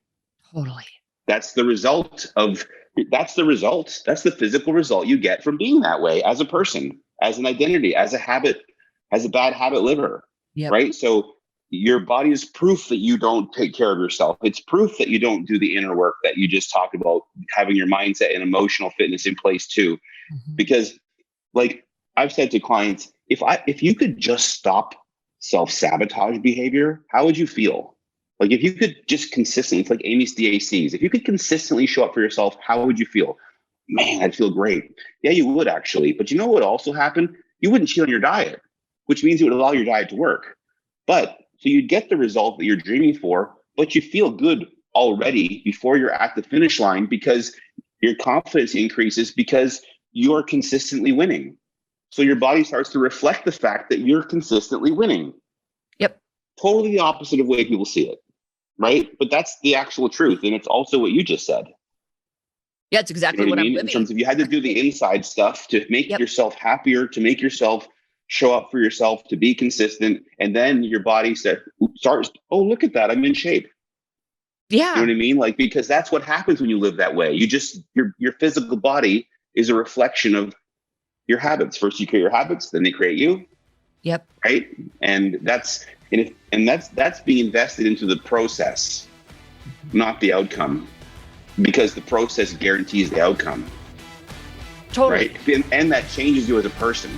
Totally. That's the result. That's the physical result you get from being that way as a person, as an identity, as a habit, as a bad habit liver, right? So your body is proof that you don't take care of yourself. It's proof that you don't do the inner work that you just talked about, having your mindset and emotional fitness in place too. Because, like I've said to clients, if you could just stop self-sabotage behavior, how would you feel? Like, if you could just consistently, it's like Amy's DACs. If you could consistently show up for yourself, how would you feel? Man, I'd feel great. Yeah, you would actually. But you know what would also happen? You wouldn't cheat on your diet, which means you would allow your diet to work. So you'd get the result that you're dreaming for, but you feel good already before you're at the finish line because your confidence increases because you're consistently winning. So your body starts to reflect the fact that you're consistently winning. Yep. Totally the opposite of the way people see it, right? But that's the actual truth. And it's also what you just said. Yeah, it's exactly what I'm living. In terms of you had to do the inside stuff to make yourself happier, to make yourself show up for yourself, to be consistent. And then your body starts, oh, look at that. I'm in shape. Yeah. You know what I mean? Like, because that's what happens when you live that way. You just, your physical body is a reflection of your habits. First you create your habits, then they create you. Yep. Right. And that's being invested into the process, not the outcome, because the process guarantees the outcome. Totally. Right. And that changes you as a person.